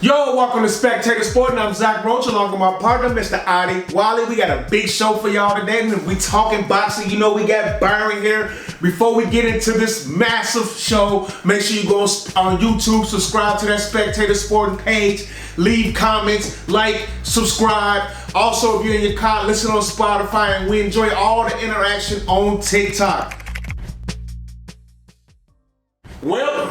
Yo, welcome to Spectator Sporting. I'm Zach Roach along with my partner, Mr. Adi Wally. We got a big show for y'all today. And if we talking boxing, you know we got Byron here. Before we get into this massive show, make sure you go on YouTube, subscribe to that Spectator Sporting page, leave comments, like, subscribe. Also, if you're in your car, listen on Spotify, and we enjoy all the interaction on TikTok. Well,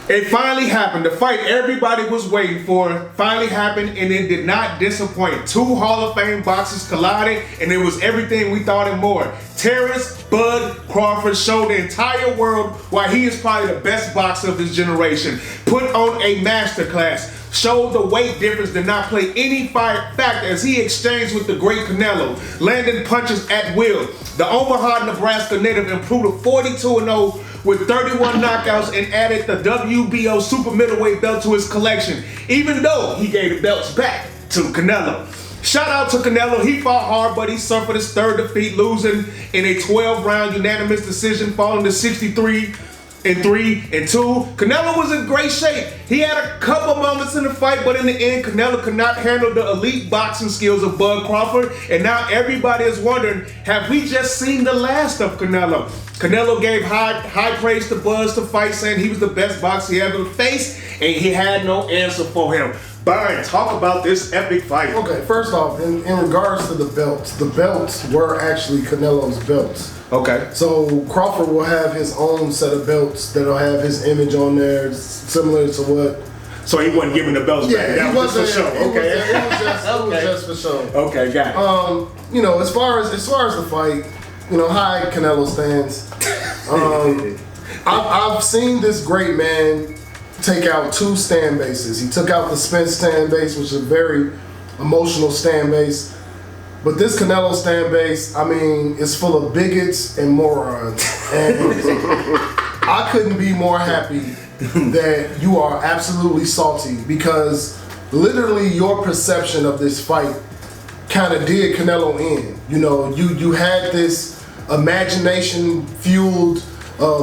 it finally happened. The fight everybody was waiting for finally happened, and it did not disappoint. Two Hall of Fame boxers collided, and it was everything we thought and more. Terence Bud Crawford showed the entire world why he is probably the best boxer of his generation. Put on a masterclass. Showed the weight difference, did not play any factor as he exchanged with the great Canelo, landing punches at will. The Omaha, Nebraska native improved to 42-0 with 31 knockouts and added the WBO super middleweight belt to his collection, even though he gave the belts back to Canelo. Shout out to Canelo. He fought hard, but he suffered his third defeat, losing in a 12-round unanimous decision, falling to 63-3-2. Canelo was in great shape. He had a couple moments in the fight, but in the end, Canelo could not handle the elite boxing skills of Bud Crawford. And now everybody is wondering, have we just seen the last of Canelo? Canelo gave high praise to Bud to fight, saying he was the best boxer he ever faced, and he had no answer for him. Byron, talk about this epic fight. Okay, first off, in regards to the belts were actually Canelo's belts. Okay. So Crawford will have his own set of belts that'll have his image on there, similar to what. So he wasn't giving the belts back. Yeah, That was just for show. Okay. It was just for show. Okay, got it. You know, as far as the fight, you know, hi Canelo stands. I've seen this great man take out two stand bases. He took out the Spence stand base, which is a very emotional stand base. But this Canelo stand base, I mean, is full of bigots and morons. And I couldn't be more happy that you are absolutely salty, because literally your perception of this fight kind of did Canelo in. You know, you had this imagination-fueled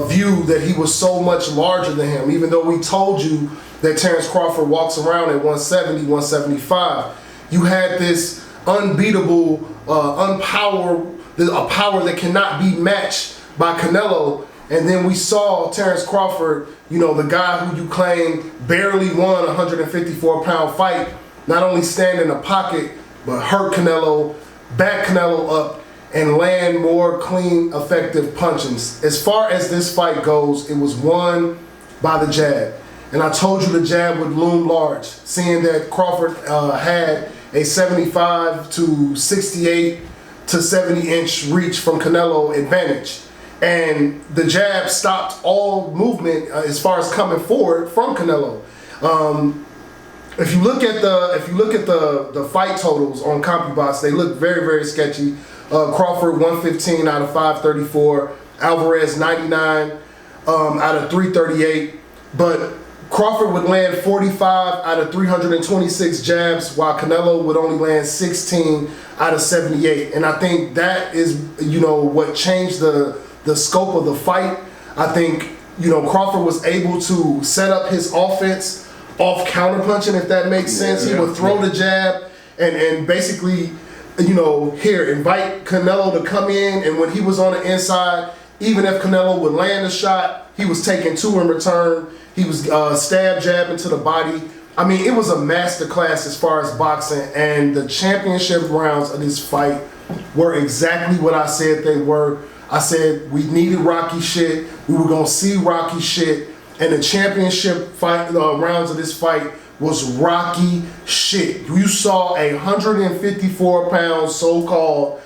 view that he was so much larger than him, even though we told you that Terence Crawford walks around at 170, 175. You had this unbeatable, a power that cannot be matched by Canelo. And then we saw Terence Crawford, you know, the guy who you claim barely won a 154-pound fight, not only stand in the pocket, but hurt Canelo, back Canelo up, and land more clean, effective punches. As far as this fight goes, it was won by the jab. And I told you the jab would loom large, seeing that Crawford had a 75 to 68 to 70 inch reach from Canelo advantage. And the jab stopped all movement as far as coming forward from Canelo. If you look at the fight totals on CompuBox, they look very, very sketchy. Crawford 115 out of 534, Alvarez 99 out of 338, but Crawford would land 45 out of 326 jabs, while Canelo would only land 16 out of 78. And I think that is, you know, what changed the scope of the fight. I think, you know, Crawford was able to set up his offense off counterpunching, if that makes sense. He would throw the jab and basically, you know, invite Canelo to come in, and when he was on the inside, even if Canelo would land a shot, he was taking two in return. He was stab jabbing to the body. I mean, it was a masterclass as far as boxing, and the championship rounds of this fight were exactly what I said they were. I said we needed Rocky shit. We were gonna see Rocky shit, and the championship fight rounds of this fight was Rocky shit. You saw a 154-pound so-called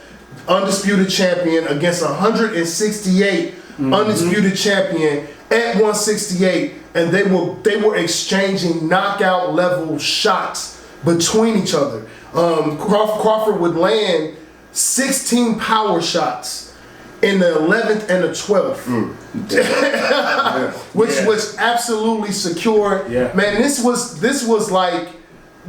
undisputed champion against a 168 undisputed champion at 168, and they were exchanging knockout level shots between each other. Crawford would land 16 power shots in the 11th and the 12th, which absolutely secured. Man, this was like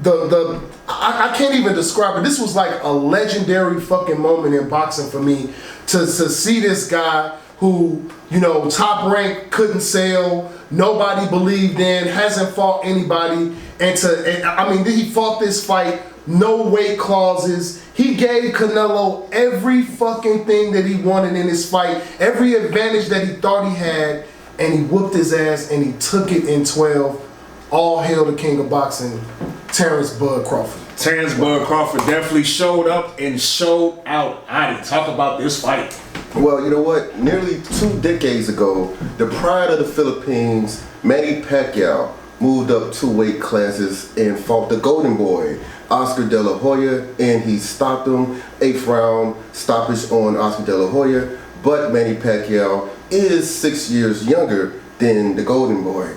I can't even describe it. This was like a legendary fucking moment in boxing for me to see this guy who, you know, top rank, couldn't sell, nobody believed in, hasn't fought anybody, and he fought this fight, no weight clauses. He gave Canelo every fucking thing that he wanted in his fight, every advantage that he thought he had, and he whooped his ass and he took it in 12. All hail the king of boxing, Terence Bud Crawford. Terence Bud Crawford definitely showed up and showed out. Adi, talk about this fight. Well, you know what? Nearly 2 decades ago, the pride of the Philippines, Manny Pacquiao, moved up 2 weight classes and fought the Golden Boy, Oscar De La Hoya, and he stopped him. 8th round stoppage on Oscar De La Hoya, but Manny Pacquiao is 6 years younger than the Golden Boy.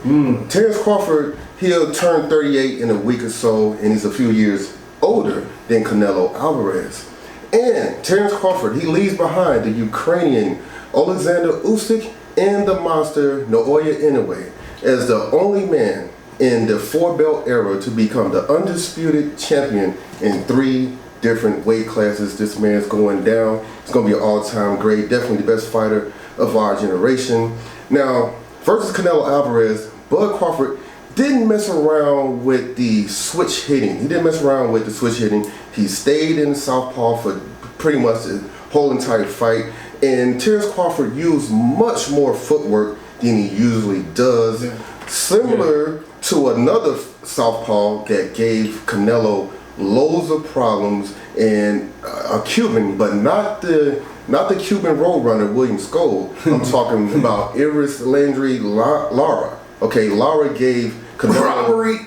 Terence Crawford, he'll turn 38 in a week or so, and he's a few years older than Canelo Alvarez. And Terence Crawford, he leaves behind the Ukrainian Alexander Usyk and the monster Naoya Inoue as the only man in the 4-belt era to become the undisputed champion in 3 different weight classes. This man's going down. He's going to be an all-time great, definitely the best fighter of our generation. Now, versus Canelo Alvarez, Bud Crawford didn't mess around with the switch hitting. He didn't mess around with the switch hitting. He stayed in the southpaw for pretty much the whole entire fight. And Terence Crawford used much more footwork than he usually does. Similar to another southpaw that gave Canelo loads of problems, and a Cuban, but not the Cuban roadrunner William Skoll. I'm talking about Iris Landry Lara. Okay, Lara gave Canelo robbery.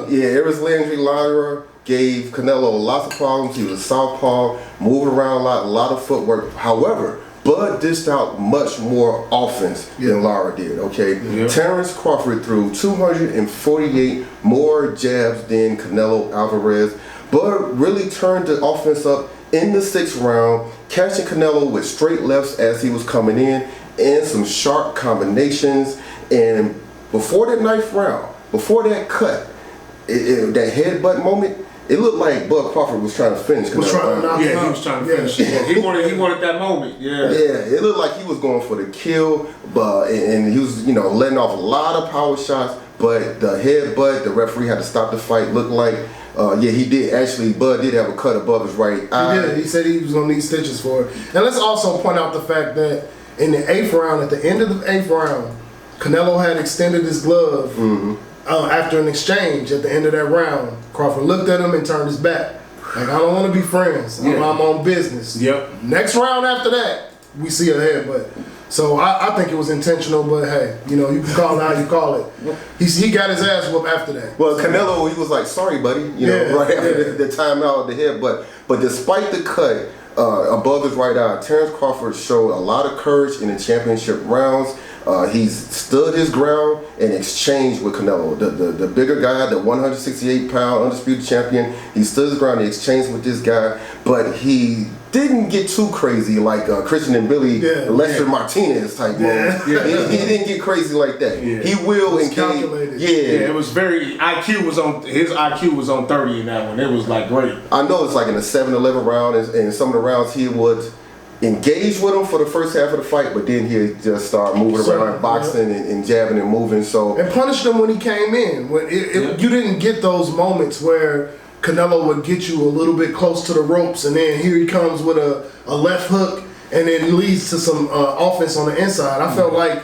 Iris Landry Lara gave Canelo lots of problems. He was a southpaw, moved around a lot of footwork. However, Bud dished out much more offense than Lara did, okay? Terence Crawford threw 248 more jabs than Canelo Alvarez. Bud really turned the offense up in the 6th round, catching Canelo with straight lefts as he was coming in and some sharp combinations. And before that 9th round, before that cut, that headbutt moment, it looked like Bud Crawford was trying to finish. He was trying to finish. He wanted that moment. Yeah, it looked like he was going for the kill, but and he was letting off a lot of power shots. But the headbutt, the referee had to stop the fight. Looked like he did actually. Bud did have a cut above his right eye. He did. He said he was gonna need stitches for it. And let's also point out the fact that in the 8th round, at the end of the 8th round, Canelo had extended his glove. After an exchange at the end of that round, Crawford looked at him and turned his back. Like, I don't want to be friends. I'm on business. Next round after that, we see a headbutt. So I think it was intentional, but hey, you can call it how you call it. He got his ass whooped after that. Well, Canelo, he was like, sorry, buddy, right after the timeout of the head. But despite the cut above his right eye, Terence Crawford showed a lot of courage in the championship rounds. He's stood his ground and exchanged with Canelo, the bigger guy, the 168-pound undisputed champion. He stood his ground and exchanged with this guy, but he didn't get too crazy like Christian and Billy Lester Martinez type moves. He didn't get crazy like that. He will engage. It was very his IQ was on 30 in that one. It was like great. I know it's like in the 7-11 round, and some of the rounds he would engage with him for the first half of the fight, but then he just start moving around, boxing and jabbing and moving. And punished him when he came in. You didn't get those moments where Canelo would get you a little bit close to the ropes, and then here he comes with a left hook, and then leads to some offense on the inside. I felt like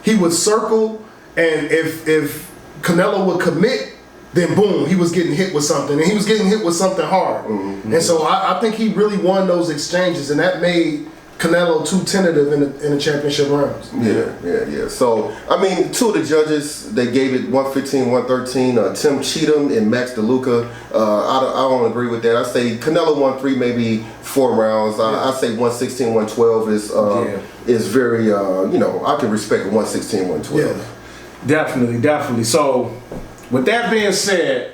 he would circle, and if Canelo would commit, then boom, he was getting hit with something, and he was getting hit with something hard. And so I think he really won those exchanges, and that made Canelo too tentative in the championship rounds. Yeah. So, I mean, 2 of the judges, they gave it 115, 113. Tim Cheatham and Max DeLuca. I don't agree with that. I say Canelo won 3, maybe 4 rounds. I say 116, 112 is very, I can respect 116, 112. Definitely. So, with that being said,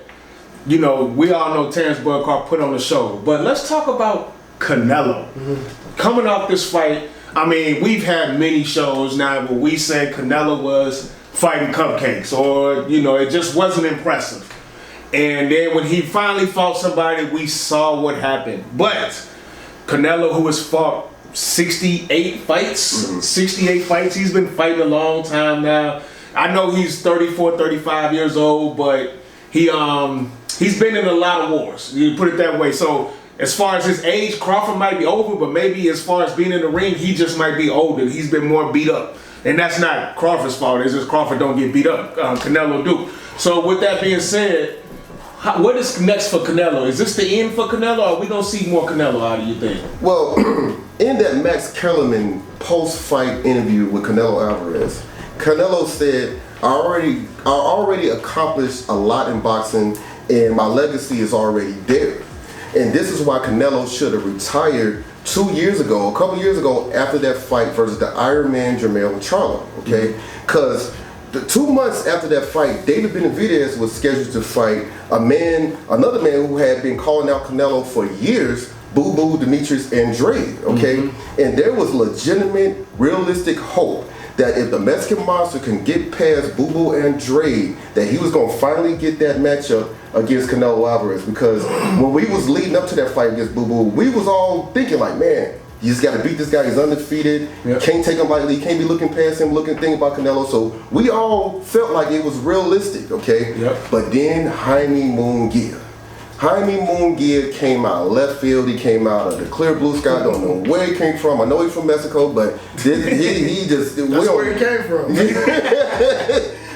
we all know Terence Bud Crawford put on the show, but let's talk about Canelo. Coming off this fight, I mean, we've had many shows now where we said Canelo was fighting cupcakes, or it just wasn't impressive. And then when he finally fought somebody, we saw what happened. But Canelo, who has fought 68 fights, he's been fighting a long time now. I know he's 34, 35 years old, but he's been in a lot of wars. You put it that way. So as far as his age, Crawford might be over, but maybe as far as being in the ring, he just might be older. He's been more beat up. And that's not Crawford's fault. It's just Crawford don't get beat up. Canelo do. So with that being said, what is next for Canelo? Is this the end for Canelo, or are we going to see more Canelo out of you think? Well, in that Max Kellerman post-fight interview with Canelo Alvarez, Canelo said, I already accomplished a lot in boxing, and my legacy is already there. And this is why Canelo should have retired a couple years ago after that fight versus the Iron Man Jermell Charlo, okay? Because the 2 months after that fight, David Benavidez was scheduled to fight another man who had been calling out Canelo for years, Boo Boo Demetrius Andrade, okay? And there was legitimate, realistic hope that if the Mexican Monster can get past Boo Boo Andrade, that he was gonna finally get that matchup against Canelo Alvarez. Because when we was leading up to that fight against Boo Boo, we was all thinking like, man, you just got to beat this guy. He's undefeated. Yep. Can't take him lightly. Can't be looking past him, thinking about Canelo. So we all felt like it was realistic, okay? Yep. But then Jaime Munguia came out of left field. He came out of the clear blue sky. I don't know where he came from. I know he's from Mexico, but he just... That's where he came from.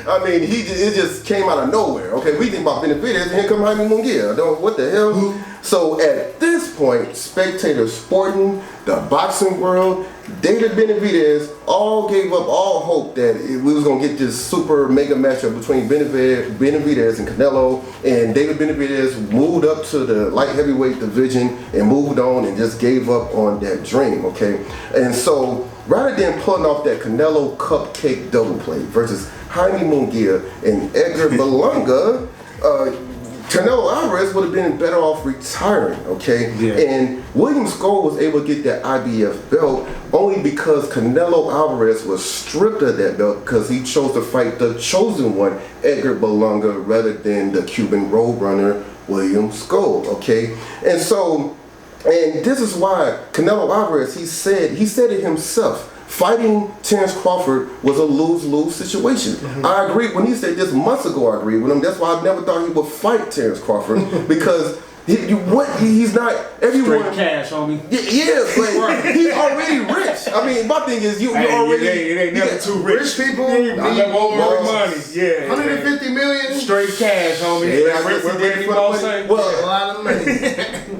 I mean, it just came out of nowhere. Okay, we think about Benavidez, and here come Jaime Munguia. What the hell? So at this point, Spectator Sporting, the boxing world, David Benavidez all gave up all hope that we was gonna get this super mega matchup between Benavidez and Canelo. And David Benavidez moved up to the light heavyweight division and moved on and just gave up on that dream. Okay, and so rather than pulling off that Canelo cupcake double play versus Jaime Munguia and Edgar Berlanga, Canelo Alvarez would have been better off retiring, okay? Yeah. And William Skoll was able to get that IBF belt only because Canelo Alvarez was stripped of that belt because he chose to fight the chosen one, Edgar Berlanga, rather than the Cuban Roadrunner, William Skoll, okay? And this is why Canelo Alvarez, he said it himself, fighting Terence Crawford was a lose-lose situation. I agree when he said this months ago. I agreed with him. That's why I never thought he would fight Terence Crawford because he's not everyone. Straight cash, homie. Yeah, but he's already rich. I mean, my thing is you already. It ain't never too rich. Rich people need more money. Yeah, 150 million. Straight cash, homie. Yeah, what Randy Moss say? Well, a lot of money.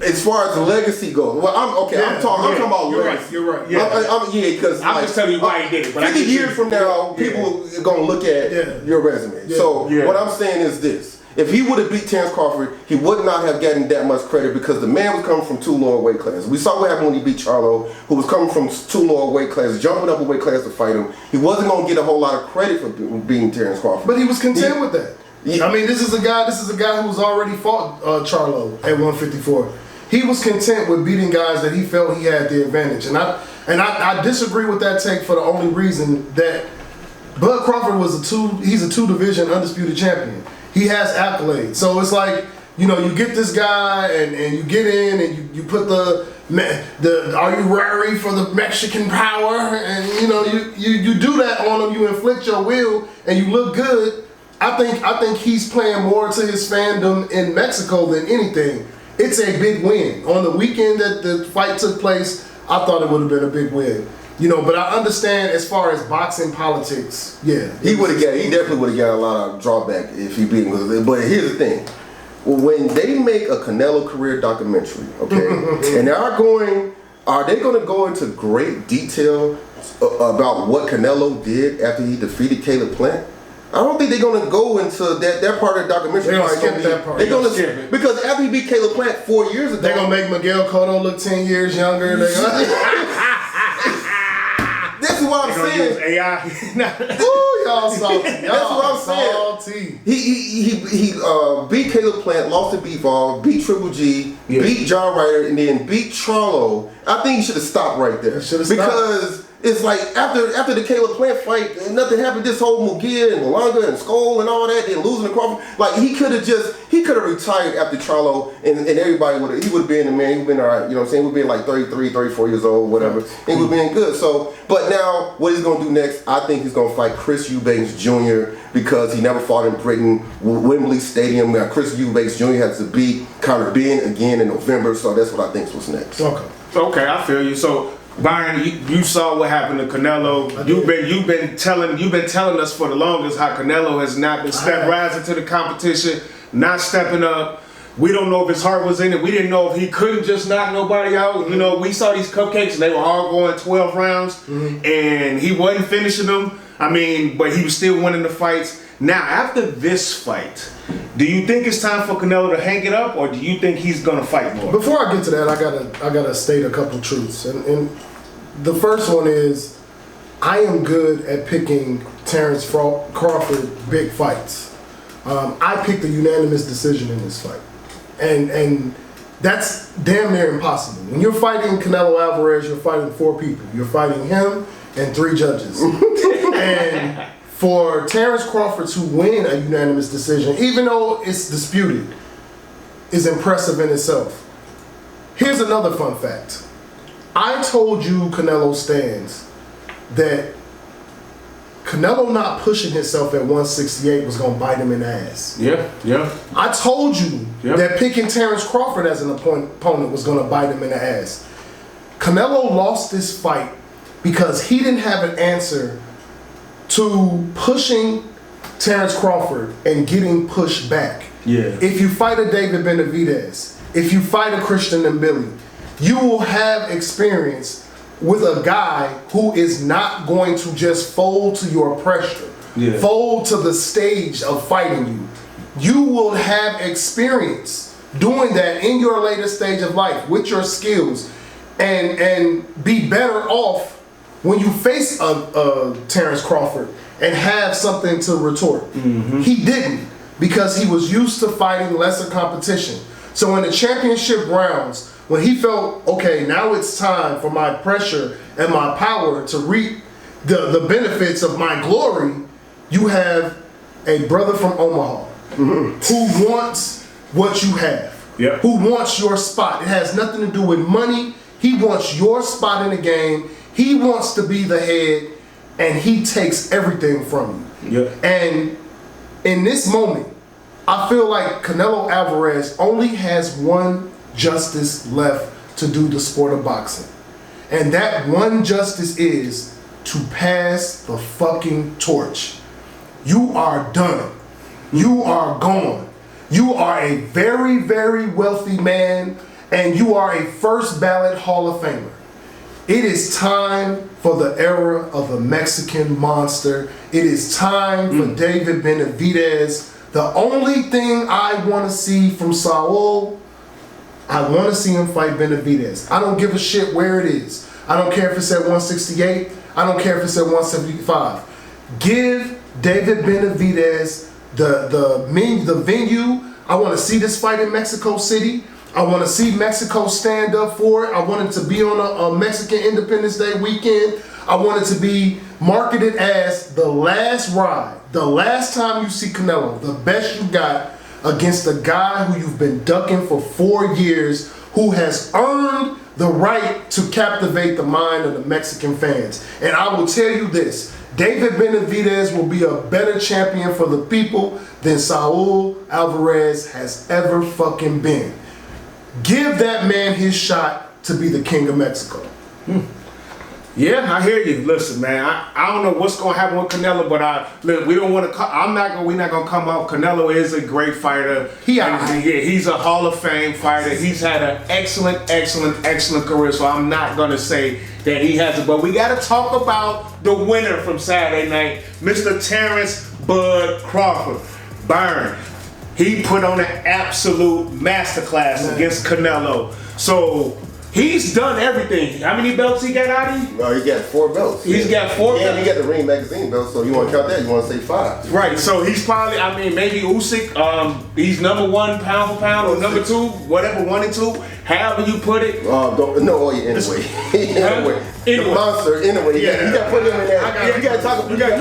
As far as the legacy goes, well, I'm talking about legacy. You're right. Because I'm just telling you why he did it. But 50 years from now, people are gonna look at your resume. Yeah. So what I'm saying is this. If he would have beat Terence Crawford, he would not have gotten that much credit because the man was coming from 2 lower weight classes. We saw what happened when he beat Charlo, who was coming from 2 lower weight classes, jumping up a weight class to fight him. He wasn't going to get a whole lot of credit for beating Terence Crawford. But he was content with that. I mean, this is a guy who's already fought Charlo at 154. He was content with beating guys that he felt he had the advantage. And I disagree with that take for the only reason that Bud Crawford he's a 2-division undisputed champion. He has accolades. So it's like, you get this guy and you get in and you put the are you ready for the Mexican power? And you do that on him, you inflict your will and you look good. I think he's playing more to his fandom in Mexico than anything. It's a big win. On the weekend that the fight took place, I thought it would have been a big win. But I understand as far as boxing politics, he definitely would have got a lot of drawback if he beat him. But here's the thing. When they make a Canelo career documentary, okay, and are they going to go into great detail about what Canelo did after he defeated Caleb Plant? I don't think they're going to go into that part of the documentary. They're going to skip that part. They're going to skip it. Because after he beat Caleb Plant 4 years ago, they're going to make Miguel Cotto look 10 years younger. This is what I'm saying. AI. Ooh, y'all salty. That's what I'm saying. He beat Caleb Plant, lost to Bivol, beat Triple G, beat John Ryder, and then beat Charlo. I think he should have stopped right there. Because it's like after the Caleb Plant fight, nothing happened. This whole Munguia and Berlanga and Skoll and all that, then losing to Crawford. Like he could have could have retired after Charlo, and everybody would have. He would have been the man. He would have been all right. You know what I'm saying? He would have been like 33, 34 years old, whatever. And he would have been good. So, but now what he's gonna do next? I think he's gonna fight Chris Eubanks Jr. because he never fought in Britain, Wembley Stadium. Now Chris Eubanks Jr. has to beat Conor Ben again in November. So that's what I think was next. Okay, I feel you. So. Byron, you saw what happened to Canelo. You've been telling us for the longest how Canelo has not been rising to the competition, not stepping up. We don't know if his heart was in it. We didn't know if he couldn't just knock nobody out. You know, we saw these cupcakes and they were all going 12 rounds, and he wasn't finishing them. I mean, but he was still winning the fights. Now, after this fight, do you think it's time for Canelo to hang it up, or do you think he's gonna fight more? Before I get to that, I gotta state a couple truths, and the first one is I am good at picking Terence Crawford big fights. I picked a unanimous decision in this fight, and that's damn near impossible. When you're fighting Canelo Alvarez, you're fighting 4 people. You're fighting him and 3 judges, and for Terence Crawford to win a unanimous decision, even though it's disputed, is impressive in itself. Here's another fun fact. I told you, Canelo stands, that Canelo not pushing himself at 168 was going to bite him in the ass. Yeah. I told you that picking Terence Crawford as an opponent was going to bite him in the ass. Canelo lost this fight because he didn't have an answer to pushing Terence Crawford and getting pushed back. Yeah. If you fight a David Benavidez, if you fight a Christian Mbili, you will have experience with a guy who is not going to just fold to your pressure, fold to the stage of fighting you. You will have experience doing that in your later stage of life with your skills, and be better off when you face a Terence Crawford and have something to retort. He didn't, because he was used to fighting lesser competition. So in the championship rounds, when he felt, okay, now it's time for my pressure and my power to reap the benefits of my glory, you have a brother from Omaha who wants what you have, who wants your spot. It has nothing to do with money. He wants your spot in the game. He wants to be the head, and he takes everything from you. And in this moment, I feel like Canelo Alvarez only has one justice left to do the sport of boxing. And that one justice is to pass the fucking torch. You are done. You are gone. You are a very, very wealthy man, and you are a first ballot Hall of Famer. It is time for the era of the Mexican monster. It is time for David Benavidez. The only thing I want to see from Saul, I want to see him fight Benavidez. I don't give a shit where it is. I don't care if it's at 168. I don't care if it's at 175. Give David Benavidez the venue. I want to see this fight in Mexico City. I want to see Mexico stand up for it. I want it to be on a Mexican Independence Day weekend. I want it to be marketed as the last ride, the last time you see Canelo, the best you got against a guy who you've been ducking for 4 years, who has earned the right to captivate the mind of the Mexican fans. And I will tell you this, David Benavidez will be a better champion for the people than Saul Alvarez has ever fucking been. Give that man his shot to be the king of Mexico. Yeah, I hear you. Listen, man, I don't know what's gonna happen with Canelo, but look, we don't want to. We're not gonna come out. Canelo is a great fighter. He's a Hall of Fame fighter. He's had an excellent career. So I'm not gonna say that he hasn't. But we gotta talk about the winner from Saturday night, Mr. Terence Bud Crawford. Byron. He put on an absolute masterclass against Canelo. So He's done everything. How many belts he got out of you? No, he got 4 belts. He's got 4 belts. And he got the Ring Magazine belt, so you want to count that? You want to say 5. Right, so he's probably, I mean, maybe Usyk, he's number 1 pound for pound, or number 2, whatever, 1 and 2, however you put it. Anyway. The monster, anyway. Yeah. You got to put him in there. You got to talk. You got to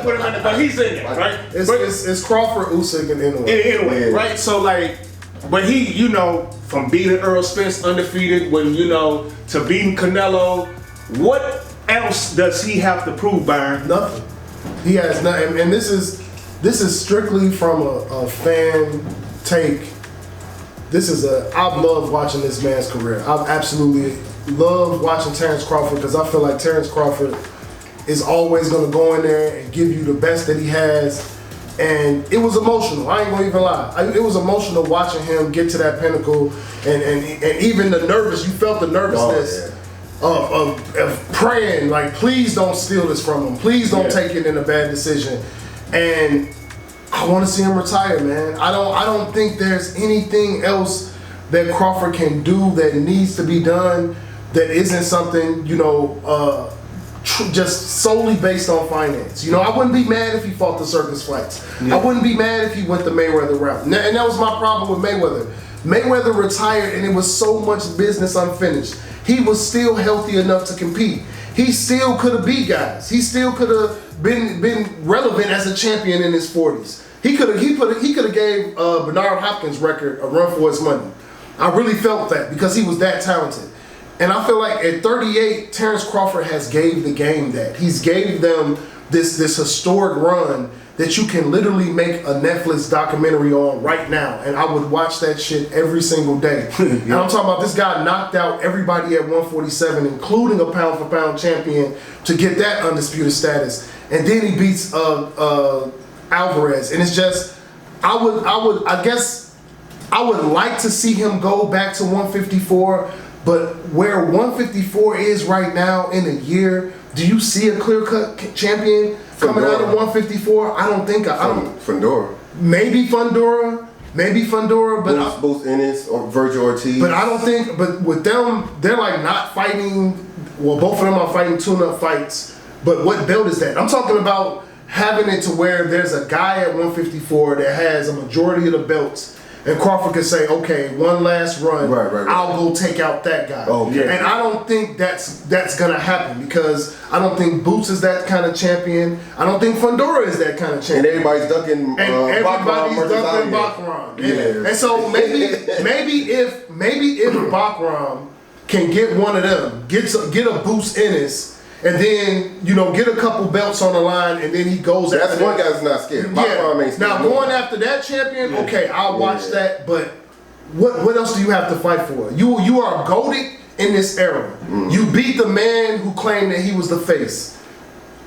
put him in there, but he's in there, right? It's Crawford, Usyk, and Inoue. Anyway, right? So, like, but he, from beating Earl Spence undefeated, to beating Canelo, what else does he have to prove, Byron? Nothing. He has nothing, and this is strictly from a fan take. I've loved watching this man's career. I've absolutely loved watching Terence Crawford because I feel like Terence Crawford is always going to go in there and give you the best that he has. And it was emotional. I ain't gonna even lie. It was emotional watching him get to that pinnacle, and even the nervous. You felt the nervousness of praying, like, please don't steal this from him. Please don't take it in a bad decision. And I want to see him retire, man. I don't think there's anything else that Crawford can do that needs to be done that isn't something just solely based on finance. I wouldn't be mad if he fought the circus fights. I wouldn't be mad if he went the Mayweather route. And that was my problem with Mayweather. Mayweather retired and it was so much business unfinished. He was still healthy enough to compete. He still could have beat guys. He still could have been relevant as a champion in his 40s. He could have gave Bernard Hopkins' record a run for his money. I really felt that because he was that talented. And I feel like at 38, Terence Crawford has gave the game that. He's gave them this historic run that you can literally make a Netflix documentary on right now. And I would watch that shit every single day. And I'm talking about this guy knocked out everybody at 147, including a pound-for-pound champion, to get that undisputed status. And then he beats Alvarez. And it's just, I guess I would like to see him go back to 154. But where 154 is right now in a year, do you see a clear-cut champion coming out of 154? I don't think. I don't. Fundora. Maybe Fundora, but both Ennis or Virgil Ortiz. But I don't think. But with them, they're like not fighting. Well, both of them are fighting tune-up fights. But what belt is that? I'm talking about having it to where there's a guy at 154 that has a majority of the belts. And Crawford could say, okay, one last run, right. I'll go take out that guy. Okay. And I don't think that's going to happen because I don't think Boots is that kind of champion. I don't think Fundora is that kind of champion. And everybody's ducking Bakram. Yeah. And so maybe if Bakram can get one of them, get a Boots Ennis, and then, get a couple belts on the line, and then he goes after that's one guy that's not scared. Yeah. Now, going after that champion, okay, I'll watch that, but what else do you have to fight for? You are goated in this era. Mm. You beat the man who claimed that he was the face.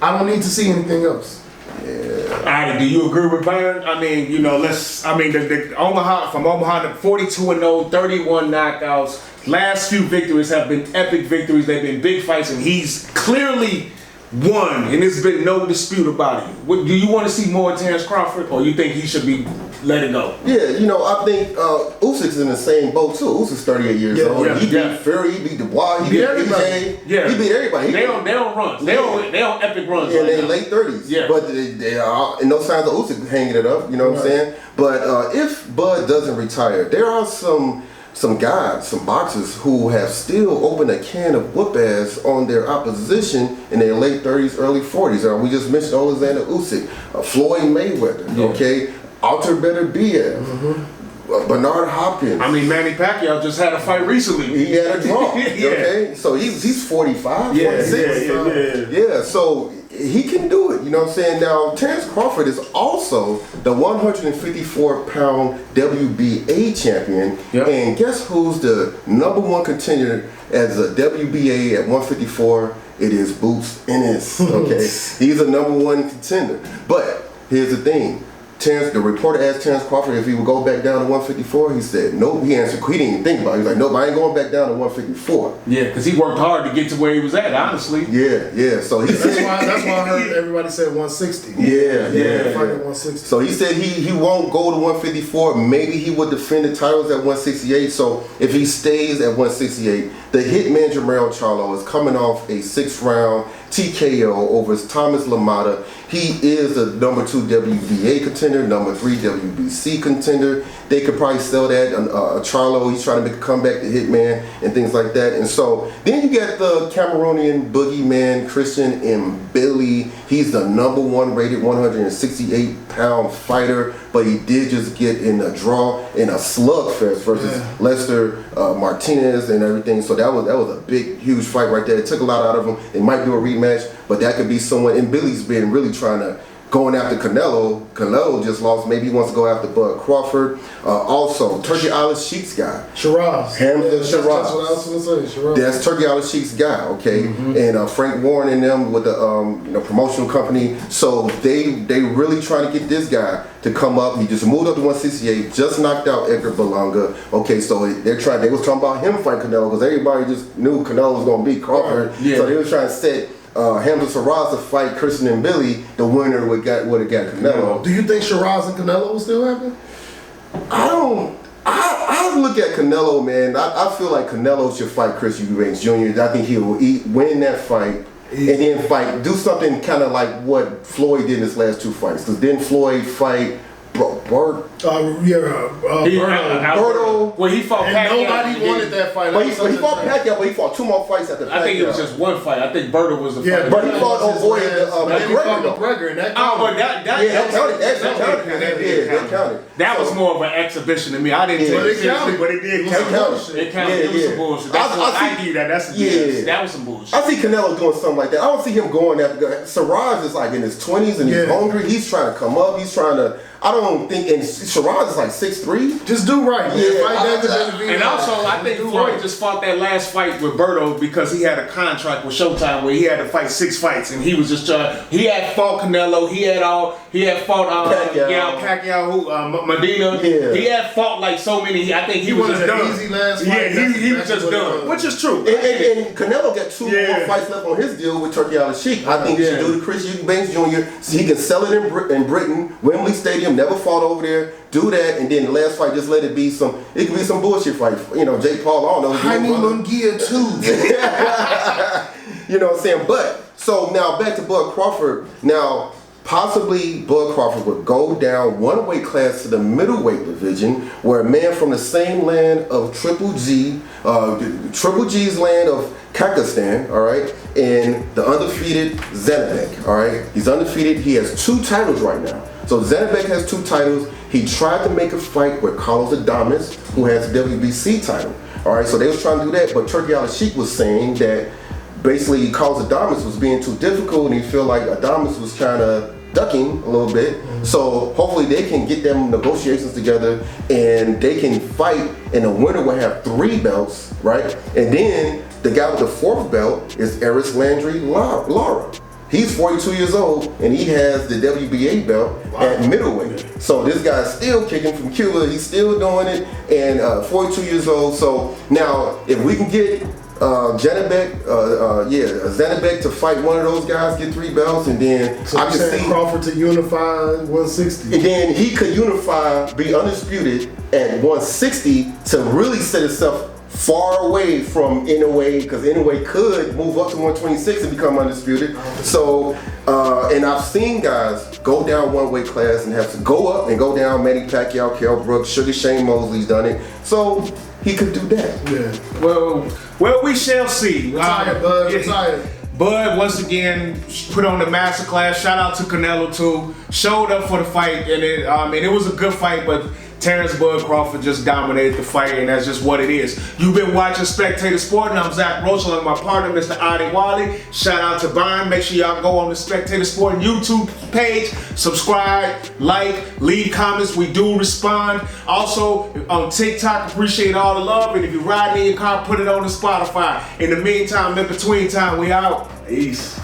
I don't need to see anything else. Yeah. Alright, do you agree with Byron? I mean, the Omaha, from Omaha, the 42-0, 31 knockouts. Last few victories have been epic victories. They've been big fights, and he's clearly won, and there's been no dispute about it. Do you want to see more Terence Crawford, or you think he should be let it go? Yeah, I think Usyk's in the same boat too. Usyk's 38 years old. He beat Fury, he beat Dubois, he beat everybody. He beat everybody. They don't run. They don't epic runs. Yeah, they're in late 30s. Yeah. But they are, and no signs of Usyk hanging it up. You know what I'm saying? But if Bud doesn't retire, there are some guys, some boxers who have still opened a can of whoop ass on their opposition in their late 30s, early 40s. We just mentioned Alexander Usyk, Floyd Mayweather, okay, Alter Better BF, Bernard Hopkins. I mean, Manny Pacquiao just had a fight recently. He had a draw, okay? So he's 45, 46. Yeah, so he can do it, you know what I'm saying? Now, Terence Crawford is also the 154-pound WBA champion. Yep. And guess who's the #1 contender as a WBA at 154? It is Boots Ennis, okay? He's a #1 contender. But here's the thing. The reporter asked Terence Crawford if he would go back down to 154. He said nope. He answered. He didn't even think about it. He was like, nope, I ain't going back down to 154. Yeah, because he worked hard to get to where he was at. Honestly. Yeah. So he that's why I heard everybody said 160. Yeah. Fight at 160. So he said he won't go to 154. Maybe he would defend the titles at 168. So if he stays at 168, the Hitman Jermell Charlo is coming off a 6-round TKO over Thomas LaMotta. He is a number 2 WBA contender, number 3 WBC contender. They could probably sell that. Charlo, he's trying to make a comeback to Hitman and things like that. And so then you got the Cameroonian boogeyman Christian Mbili. He's the number 1 rated 168-pound fighter, but he did just get in a draw in a slugfest versus Lester Martinez and everything. So that was a big, huge fight right there. It took a lot out of him. They might do a rematch, but that could be someone. And Billy's been really trying to going after Canelo. Canelo just lost. Maybe he wants to go after Bud Crawford. Also, Turkey Island Sheik's guy. Shiraz. Hamza Shiraz. That's what I was going to say. Shiraz. That's Turkey Island Sheik's guy, okay? And Frank Warren and them with the promotional company. So they really trying to get this guy to come up. He just moved up to 168, just knocked out Edgar Berlanga. Okay, so they was talking about him fighting Canelo because everybody just knew Canelo was going to beat Crawford. Yeah. So they was trying to set Hamza Shiraz to fight Christian and Billy. The winner would have got Canelo. Do you think Shiraz and Canelo will still happen? I look at Canelo, man. I feel like Canelo should fight Chris Eubanks Jr. I think he will win that fight and then do something kind of like what Floyd did in his last 2 fights. Because then Floyd fight Berto. Well, he fought Pacquiao. Nobody wanted that fight. But he fought Pacquiao, but he fought 2 more fights after Pacquiao. I think it was just 1 fight. I think Berto was the fight. But he fought McGregor. And that counted. That was more of an exhibition to me. I didn't take it seriously, but it did count. It counted. It was some bullshit. I give you that. That's some bullshit. That was some bullshit. I see Canelo doing something like that. I don't see him going after. Saraj is like in his 20s and he's hungry. He's trying to come up. He's trying to. I don't think, and Shiraz is like 6'3". Just do right. And also, I think Floyd just fought that last fight with Berto because he had a contract with Showtime where he had to fight 6 fights, and he was just he had fought Canelo, he had fought Pacquiao, Medina. Yeah. He had fought like so many. I think he was just done. Easy last fight. He was just done, which is true. And Canelo got 2 more fights left on his deal with Turkey Island Sheik. I think he should do the Chris Eubanks Jr. so he can sell it in Britain, Wembley Stadium. Never fought over there. Do that, and then the last fight, just let it be some. It could be some bullshit fight. Jake Paul. I don't know. Jaime Munguia too. You know what I'm saying? But so now back to Bud Crawford. Now possibly Bud Crawford would go down 1 weight class to the middleweight division, where a man from the same land of Triple G's land of Kakistan, all right, and the undefeated Zanabek, all right. He's undefeated. He has 2 titles right now. So Zanabek has 2 titles. He tried to make a fight with Carlos Adames, who has the WBC title. All right, so they was trying to do that, but Turkey Island Sheik was saying that basically Carlos Adames was being too difficult, and he felt like Adames was kind of ducking a little bit. So hopefully they can get them negotiations together, and they can fight, and the winner will have 3 belts, right? And then the guy with the 4th belt is Eris Landry Lara. He's 42 years old, and he has the WBA belt at middleweight. So this guy's still kicking from Cuba. He's still doing it, and 42 years old. So now, if we can get Zanabek to fight one of those guys, get 3 belts, and then so I can see Crawford to unify 160. And then he could unify, be undisputed at 160 to really set himself far away from Inoue, because Inoue could move up to 126 and become undisputed. So, and I've seen guys go down 1 weight class and have to go up and go down. Manny Pacquiao, Kell Brooks, Sugar Shane Mosley's done it. So he could do that. Yeah. Well, we shall see. Retired, Bud. Retired. Bud once again put on the masterclass. Shout out to Canelo too. Showed up for the fight, and it was a good fight, but Terence Bud Crawford just dominated the fight, and that's just what it is. You've been watching Spectator Sporting. I'm Zach Roach, along with my partner, Mr. Adi Wally. Shout out to Byron. Make sure y'all go on the Spectator Sporting YouTube page, subscribe, like, leave comments. We do respond. Also, on TikTok, appreciate all the love. And if you're riding in your car, put it on the Spotify. In the meantime, in between time, we out. Peace.